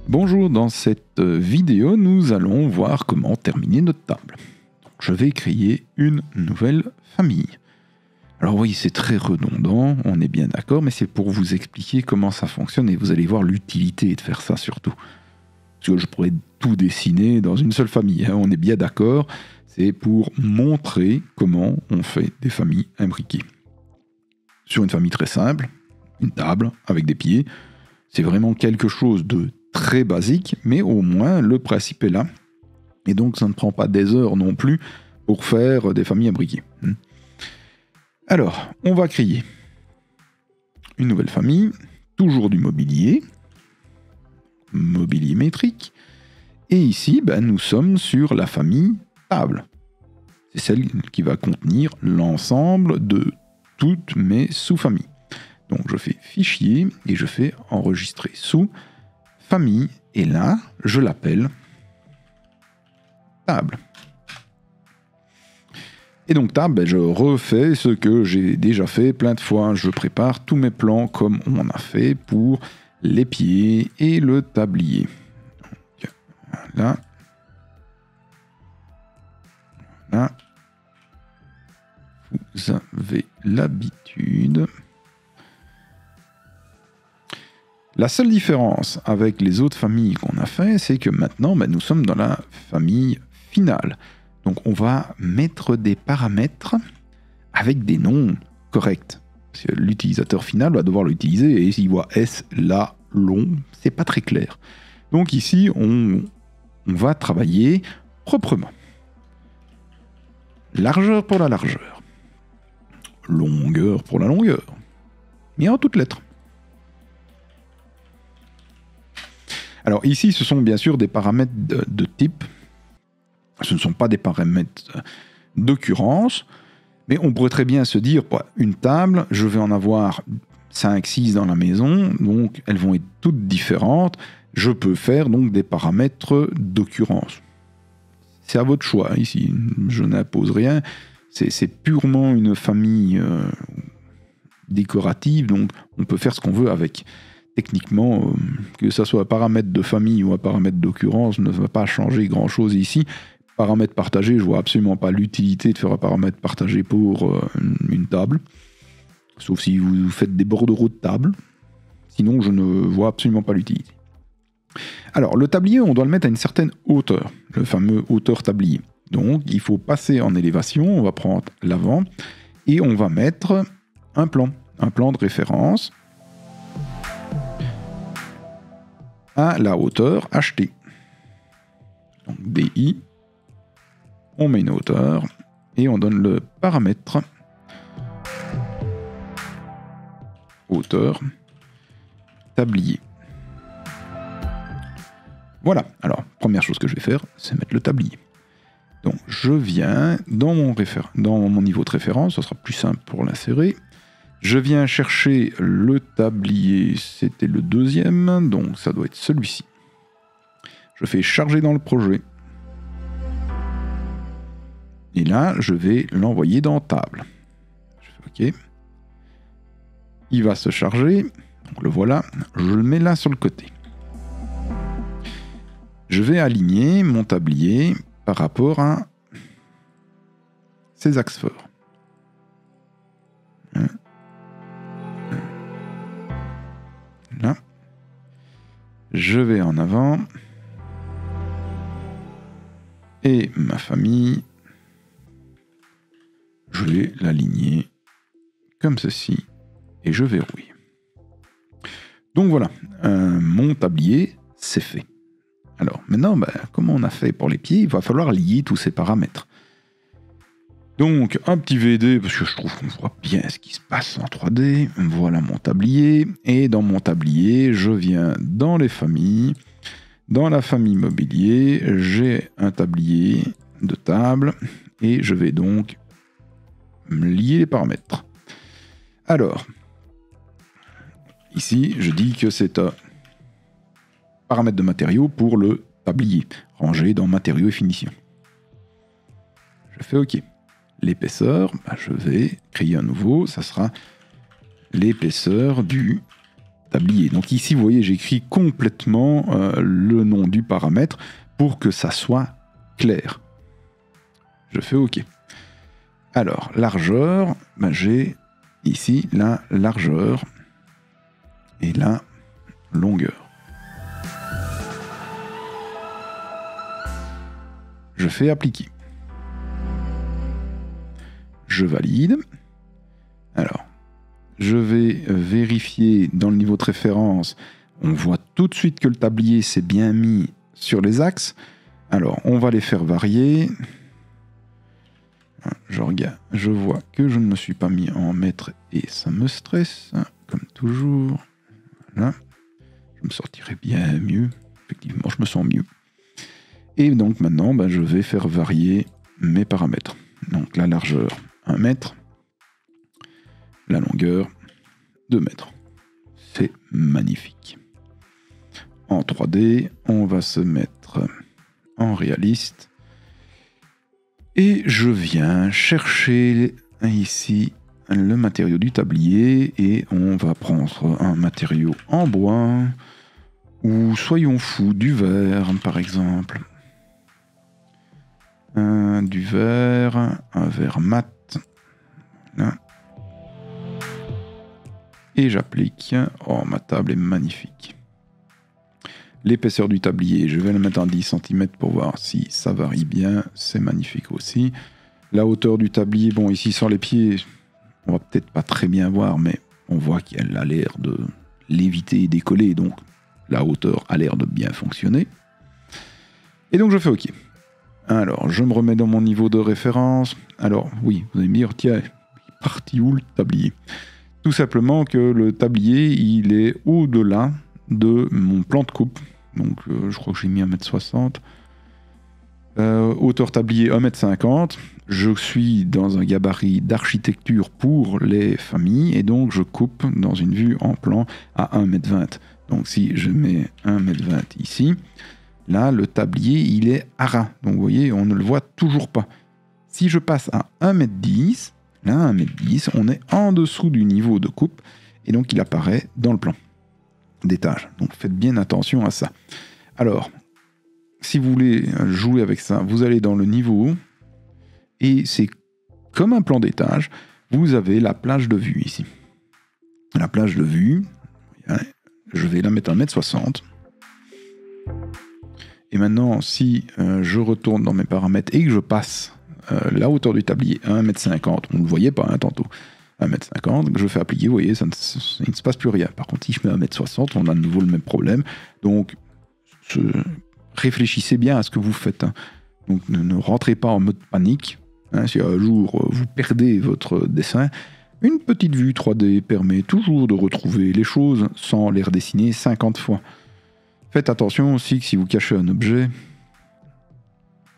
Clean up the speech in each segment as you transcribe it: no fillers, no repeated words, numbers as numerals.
Bonjour, dans cette vidéo, nous allons voir comment terminer notre table. Donc, je vais créer une nouvelle famille. Alors oui, c'est très redondant, on est bien d'accord, mais c'est pour vous expliquer comment ça fonctionne et vous allez voir l'utilité de faire ça surtout. Parce que je pourrais tout dessiner dans une seule famille, hein, on est bien d'accord, c'est pour montrer comment on fait des familles imbriquées. Sur une famille très simple, une table avec des pieds, c'est vraiment quelque chose de très basique, mais au moins le principe est là. Et donc ça ne prend pas des heures non plus pour faire des familles imbriquées. Alors, on va créer une nouvelle famille, toujours du mobilier métrique. Et ici, nous sommes sur la famille table. C'est celle qui va contenir l'ensemble de toutes mes sous-familles. Donc je fais fichier et je fais enregistrer sous famille. Et là, je l'appelle table. Et donc table, je refais ce que j'ai déjà fait plein de fois. Je prépare tous mes plans comme on a fait pour les pieds et le tablier. Donc, voilà. Voilà. Vous avez l'habitude. La seule différence avec les autres familles qu'on a fait, c'est que maintenant, nous sommes dans la famille finale. Donc on va mettre des paramètres avec des noms corrects. Parce que l'utilisateur final va devoir l'utiliser et s'il voit S là, long, c'est pas très clair. Donc ici, on va travailler proprement. Largeur pour la largeur. Longueur pour la longueur. Mais en toutes lettres. Alors ici, ce sont bien sûr des paramètres de type. Ce ne sont pas des paramètres d'occurrence, mais on pourrait très bien se dire, une table, je vais en avoir 5, 6 dans la maison, donc elles vont être toutes différentes. Je peux faire donc des paramètres d'occurrence. C'est à votre choix, ici, je n'impose rien. C'est purement une famille décorative, donc on peut faire ce qu'on veut avec. Techniquement, que ce soit un paramètre de famille ou un paramètre d'occurrence ne va pas changer grand-chose ici. Paramètre partagé, je vois absolument pas l'utilité de faire un paramètre partagé pour une table. Sauf si vous faites des bordereaux de table. Sinon, je ne vois absolument pas l'utilité. Alors, le tablier, on doit le mettre à une certaine hauteur. Le fameux hauteur tablier. Donc, il faut passer en élévation. On va prendre l'avant. Et on va mettre un plan de référence. À la hauteur achetée. Donc DI, on met une hauteur et on donne le paramètre hauteur tablier. Voilà, alors première chose que je vais faire, c'est mettre le tablier. Donc je viens dans mon niveau de référence, ce sera plus simple pour l'insérer. Je viens chercher le tablier, c'était le deuxième, donc ça doit être celui-ci. Je fais charger dans le projet. Et là, je vais l'envoyer dans table. Je fais OK. Il va se charger, donc le voilà, je le mets là sur le côté. Je vais aligner mon tablier par rapport à ces axes forts. Là, je vais en avant et ma famille, je vais l'aligner comme ceci et je verrouille. Donc voilà, mon tablier, c'est fait. Alors maintenant, comment on a fait pour les pieds? Il va falloir lier tous ces paramètres. Donc, un petit VD, parce que je trouve qu'on voit bien ce qui se passe en 3D. Voilà mon tablier. Et dans mon tablier, je viens dans les familles. Dans la famille mobilier, j'ai un tablier de table. Et je vais donc lier les paramètres. Alors, ici, je dis que c'est un paramètre de matériaux pour le tablier, rangé dans matériaux et finitions. Je fais OK. L'épaisseur, je vais créer un nouveau, ça sera l'épaisseur du tablier. Donc ici, vous voyez, j'écris complètement le nom du paramètre pour que ça soit clair. Je fais OK. Alors, largeur, ben, j'ai ici la largeur et la longueur. Je fais appliquer. Je valide. Alors, je vais vérifier dans le niveau de référence. On voit tout de suite que le tablier s'est bien mis sur les axes. Alors, on va les faire varier. Je regarde, je vois que je ne me suis pas mis en mètres et ça me stresse, comme toujours. Voilà. Je me sortirai bien mieux. Effectivement, je me sens mieux. Et donc maintenant, ben, je vais faire varier mes paramètres. Donc la largeur, 1 mètre. La longueur, 2 mètres. C'est magnifique. En 3D, on va se mettre en réaliste. Et je viens chercher ici le matériau du tablier et on va prendre un matériau en bois ou soyons fous, du verre par exemple. Du verre, un verre mat. Là. Et j'applique. Oh, ma table est magnifique. L'épaisseur du tablier, je vais le mettre en 10 cm pour voir si ça varie bien. C'est magnifique aussi. La hauteur du tablier, bon, ici sur les pieds, on va peut-être pas très bien voir, mais on voit qu'elle a l'air de léviter et décoller, donc la hauteur a l'air de bien fonctionner. Et donc je fais OK. Alors, je me remets dans mon niveau de référence. Alors, oui, vous allez me dire, tiens, il est parti où le tablier? Tout simplement que le tablier, il est au-delà de mon plan de coupe. Donc je crois que j'ai mis 1,60 m. Hauteur tablier 1,50 m. Je suis dans un gabarit d'architecture pour les familles et donc je coupe dans une vue en plan à 1,20 m. Donc si je mets 1,20 m ici, là le tablier il est à ras. Donc vous voyez, on ne le voit toujours pas. Si je passe à 1,10 m, là 1,10 m, on est en dessous du niveau de coupe et donc il apparaît dans le plan d'étage. Donc faites bien attention à ça. Alors, si vous voulez jouer avec ça, vous allez dans le niveau et c'est comme un plan d'étage. Vous avez la plage de vue ici. La plage de vue, je vais la mettre à 1,60 m. Et maintenant, si je retourne dans mes paramètres et que je passe la hauteur du tablier à 1,50 m, on ne le voyait pas tantôt, 1,50 m, je fais appliquer, vous voyez, il ne se passe plus rien. Par contre, si je mets 1,60 m, on a de nouveau le même problème. Donc, réfléchissez bien à ce que vous faites. Donc, ne rentrez pas en mode panique. Si un jour vous perdez votre dessin, une petite vue 3D permet toujours de retrouver les choses sans les redessiner 50 fois. Faites attention aussi que si vous cachez un objet,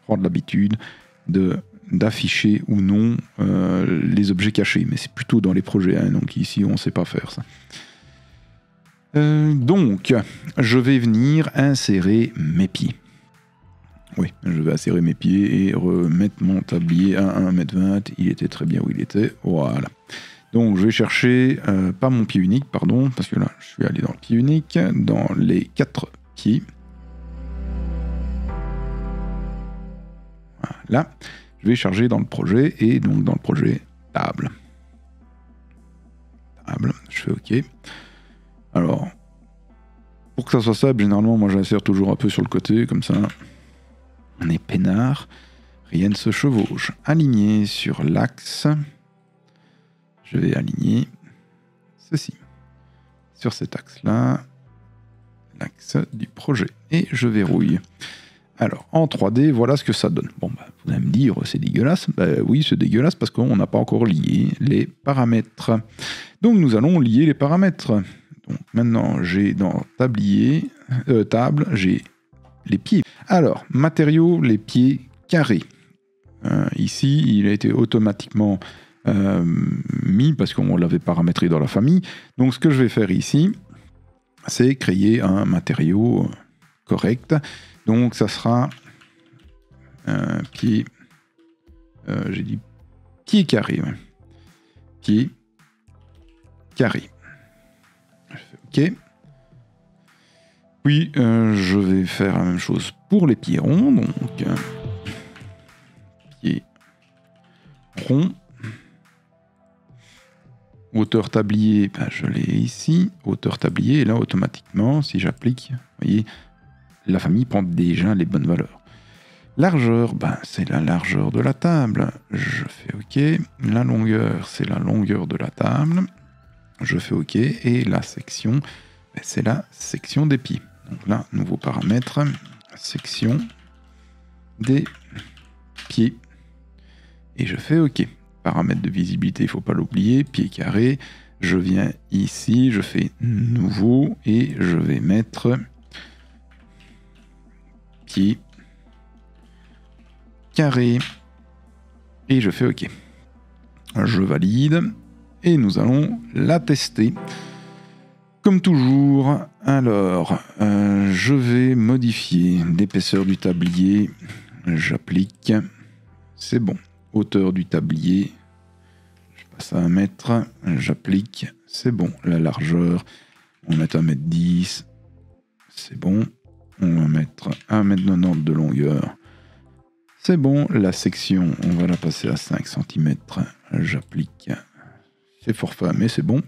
prendre l'habitude d'afficher ou non les objets cachés, mais c'est plutôt dans les projets, donc ici on ne sait pas faire ça. Donc, je vais venir insérer mes pieds. Oui, je vais insérer mes pieds et remettre mon tablier à 1,20 m, il était très bien où il était, voilà. Donc je vais chercher, pas mon pied unique, pardon, parce que là je suis allé dans le pied unique, dans les 4 pieds. Voilà. Je vais charger dans le projet et donc dans le projet table. Table, je fais OK. Alors, pour que ça soit stable, généralement, moi j'insère toujours un peu sur le côté, comme ça. On est peinard, rien ne se chevauche. Aligné sur l'axe. Je vais aligner ceci. Sur cet axe-là, l'axe du projet. Et je verrouille. Alors, en 3D, voilà ce que ça donne. Bon, bah, vous allez me dire, c'est dégueulasse. Bah, oui, c'est dégueulasse parce qu'on n'a pas encore lié les paramètres. Donc, nous allons lier les paramètres. Donc, maintenant, j'ai dans tablier, table, j'ai les pieds. Alors, matériaux, les pieds carrés. Ici, il a été automatiquement mis parce qu'on l'avait paramétré dans la famille. Donc, ce que je vais faire ici, c'est créer un matériau correct. Donc ça sera pied, j'ai dit pied carré, ouais. Pied carré. Je fais OK. Puis je vais faire la même chose pour les pieds ronds. Donc pieds ronds. Hauteur tablier, ben, je l'ai ici. Hauteur tablier, et là automatiquement, si j'applique, vous voyez, la famille prend déjà les bonnes valeurs. Largeur, ben, c'est la largeur de la table. Je fais OK. La longueur, c'est la longueur de la table. Je fais OK. Et la section, ben, c'est la section des pieds. Donc là, nouveau paramètre, section des pieds. Et je fais OK. Paramètre de visibilité, il ne faut pas l'oublier. Pied carré. Je viens ici, je fais nouveau et je vais mettre pied carré. Et je fais OK. Je valide. Et nous allons la tester. Comme toujours, alors, je vais modifier l'épaisseur du tablier. J'applique. C'est bon. Hauteur du tablier. Je passe à 1 mètre. J'applique. C'est bon. La largeur, on va mettre 1,10 m. C'est bon. On va mettre 1,90 m de longueur. C'est bon. La section, on va la passer à 5 cm. J'applique. C'est forfait, mais c'est bon.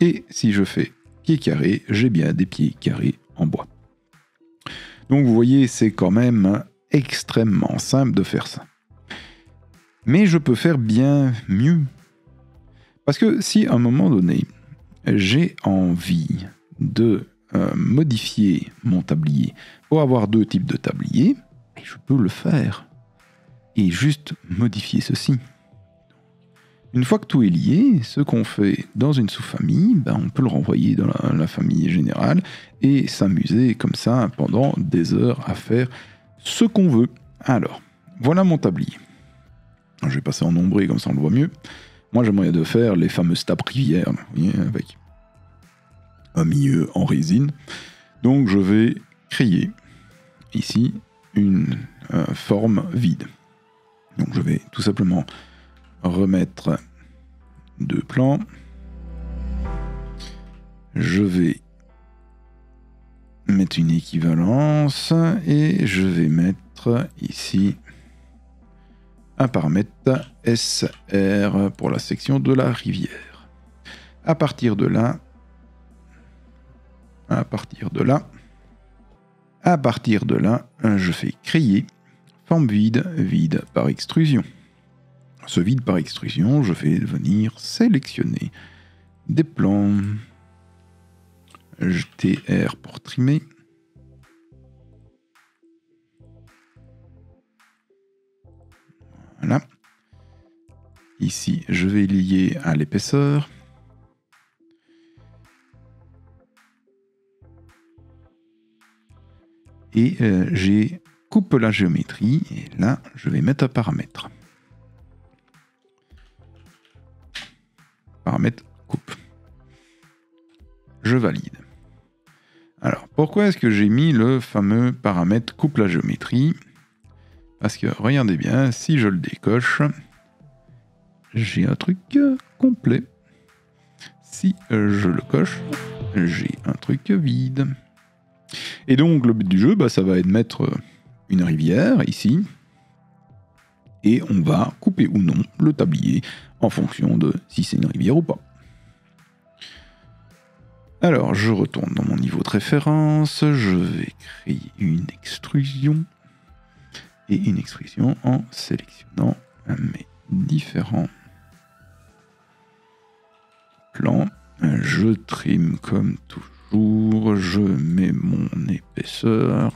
Et si je fais pied carré, j'ai bien des pieds carrés en bois. Donc vous voyez, c'est quand même extrêmement simple de faire ça. Mais je peux faire bien mieux. Parce que si à un moment donné, j'ai envie de modifier mon tablier pour avoir 2 types de tabliers, je peux le faire. Et juste modifier ceci. Une fois que tout est lié, ce qu'on fait dans une sous-famille, ben on peut le renvoyer dans la famille générale et s'amuser comme ça pendant des heures à faire ce qu'on veut. Alors, voilà mon tablier. Je vais passer en ombré, comme ça on le voit mieux. Moi, j'aimerais de faire les fameuses tables rivières, vous voyez, avec un milieu en résine. Donc, je vais créer ici une forme vide. Donc, je vais tout simplement remettre 2 plans. Je vais mettre une équivalence et je vais mettre ici un paramètre SR pour la section de la rivière. À partir de là, je fais créer forme vide, vide par extrusion. Ce vide par extrusion, je vais venir sélectionner des plans, TR pour trimer. Voilà. Ici, je vais lier à l'épaisseur. Et j'ai coupe la géométrie. Et là, je vais mettre un paramètre. Paramètre coupe. Je valide. Alors, pourquoi est-ce que j'ai mis le fameux paramètre coupe la géométrie? Parce que, regardez bien, si je le décoche, j'ai un truc complet. Si je le coche, j'ai un truc vide. Et donc, le but du jeu, ça va être de mettre une rivière, ici. Et on va couper ou non le tablier en fonction de si c'est une rivière ou pas. Alors, je retourne dans mon niveau de référence. Je vais créer une extrusion. Et une extrusion en sélectionnant mes différents plans. Je trim comme toujours. Je mets mon épaisseur.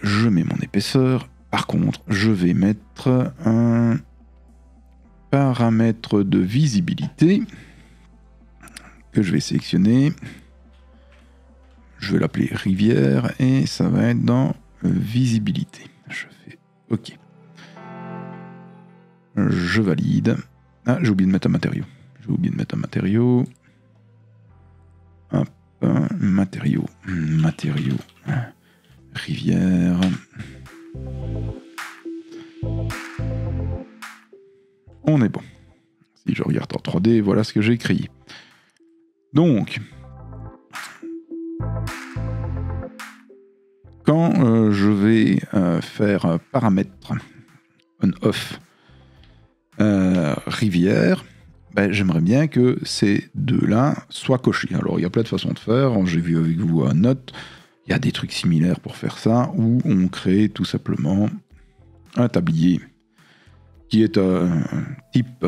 Je mets mon épaisseur. Par contre, je vais mettre un paramètre de visibilité que je vais sélectionner. Je vais l'appeler rivière et ça va être dans visibilité. Je fais OK. Je valide. Ah, j'ai oublié de mettre un matériau. Hop, matériau. Rivière. On est bon. Si je regarde en 3D, voilà ce que j'ai créé. Donc, maintenant, je vais faire paramètres on-off rivière. Ben, j'aimerais bien que ces deux-là soient cochés. Alors, il y a plein de façons de faire. J'ai vu avec vous à Note. Il y a des trucs similaires pour faire ça, où on crée tout simplement un tablier qui est un type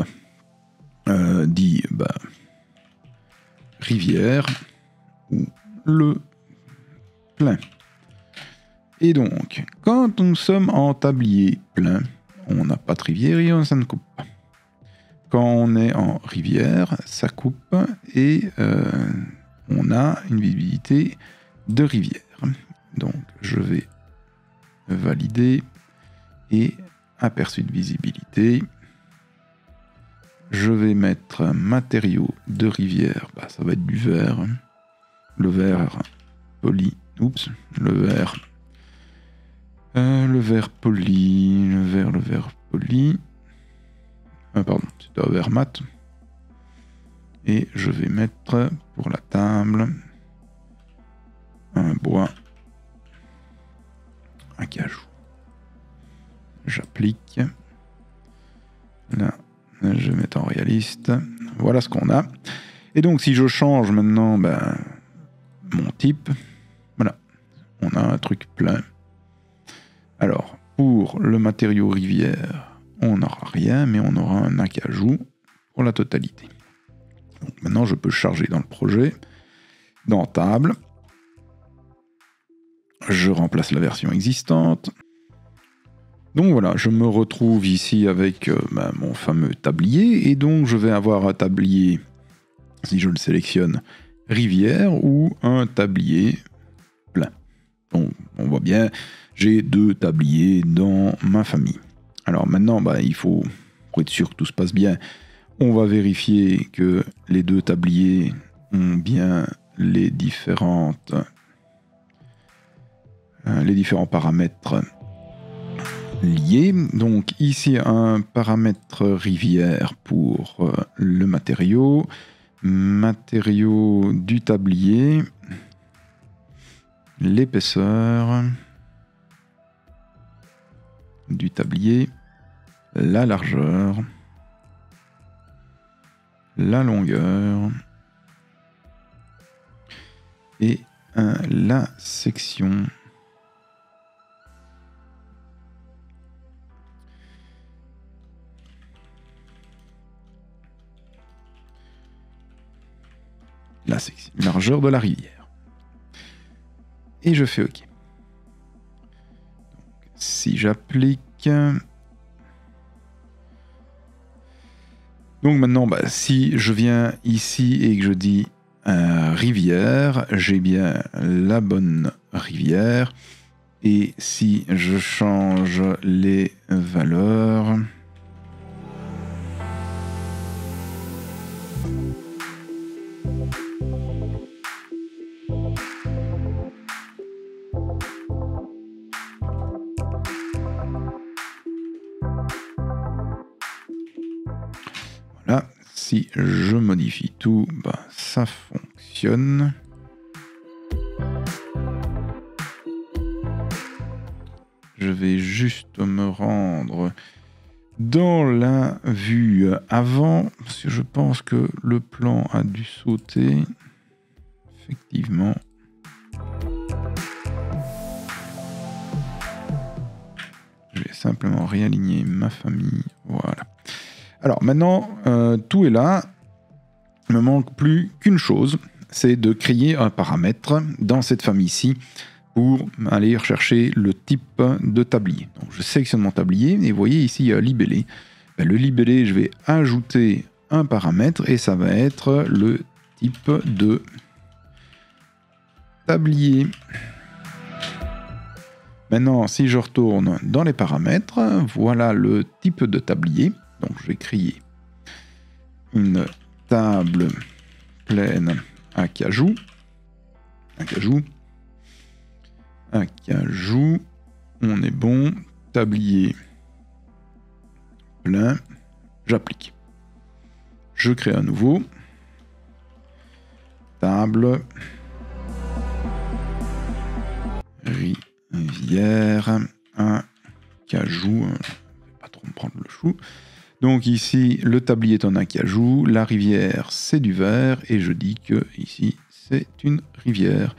dit rivière ou le plein. Et donc, quand nous sommes en tablier plein, on n'a pas de rivière et ça ne coupe pas. Quand on est en rivière, ça coupe et on a une visibilité de rivière. Donc, je vais valider et aperçu de visibilité. Je vais mettre matériaux de rivière, ça va être du verre. Le verre poli, le verre poli, le verre poli. Pardon, c'est un verre mat. Et je vais mettre pour la table un bois, un cajou. J'applique. Là, je vais mettre en réaliste. Voilà ce qu'on a. Et donc, si je change maintenant mon type, voilà, on a un truc plein. Alors, pour le matériau rivière, on n'aura rien, mais on aura un acajou pour la totalité. Donc maintenant, je peux charger dans le projet, dans table. Je remplace la version existante. Donc voilà, je me retrouve ici avec mon fameux tablier, et donc je vais avoir un tablier, si je le sélectionne, rivière, ou un tablier plein. Donc on voit bien, j'ai deux tabliers dans ma famille. Alors maintenant, il faut, pour être sûr que tout se passe bien, on va vérifier que les deux tabliers ont bien les différents paramètres liés. Donc ici, un paramètre rivière pour le matériau du tablier, l'épaisseur du tablier, la largeur, la longueur et la section. La section, largeur de la rivière. Et je fais OK. Donc, si j'applique... Donc maintenant, si je viens ici et que je dis rivière, j'ai bien la bonne rivière. Et si je change les valeurs... Voilà, si je modifie tout, ça fonctionne. Je vais juste me rendre dans la vue avant, parce que je pense que le plan a dû sauter. Effectivement. Je vais simplement réaligner ma famille. Voilà. Alors maintenant, tout est là. Il ne me manque plus qu'une chose, c'est de créer un paramètre dans cette famille-ci pour aller rechercher le type de tablier. Donc je sélectionne mon tablier et vous voyez ici il y a libellé. Le libellé, je vais ajouter un paramètre et ça va être le type de tablier. Maintenant, si je retourne dans les paramètres, voilà le type de tablier. Donc je vais créer une table pleine à cajou. Un cajou. On est bon. Tablier plein. J'applique. Je crée un nouveau. Table rivière. rivière, un acajou, je vais pas trop me prendre le chou. Donc ici, le tablier est en acajou, la rivière c'est du verre, et je dis que ici c'est une rivière.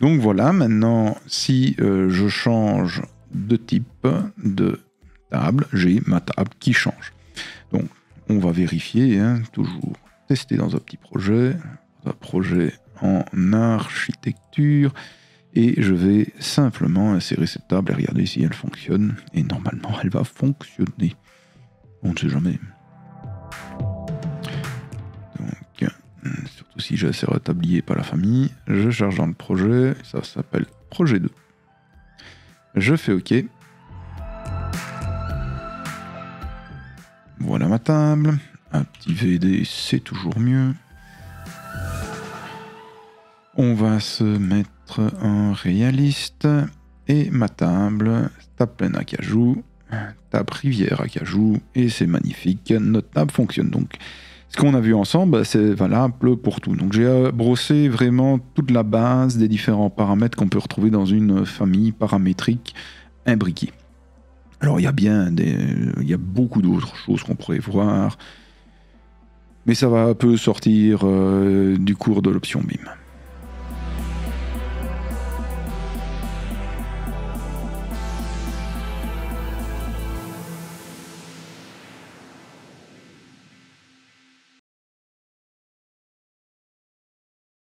Donc voilà, maintenant si je change de type de table, j'ai ma table qui change. Donc on va vérifier, hein, toujours tester dans un petit projet, en architecture, et je vais simplement insérer cette table et regarder si elle fonctionne, et normalement elle va fonctionner. On ne sait jamais. Donc, surtout si j'insère un tablier, pas la famille, je charge dans le projet, ça s'appelle projet 2. Je fais OK. Voilà ma table. Un petit VD, c'est toujours mieux. On va se mettre en réaliste. Et ma table pleine acajou. Table rivière acajou. Et c'est magnifique. Notre table fonctionne. Donc, ce qu'on a vu ensemble, c'est valable pour tout. Donc, j'ai brossé vraiment toute la base des différents paramètres qu'on peut retrouver dans une famille paramétrique imbriquée. Alors, il y a beaucoup d'autres choses qu'on pourrait voir. Mais ça va un peu sortir du cours de l'option BIM.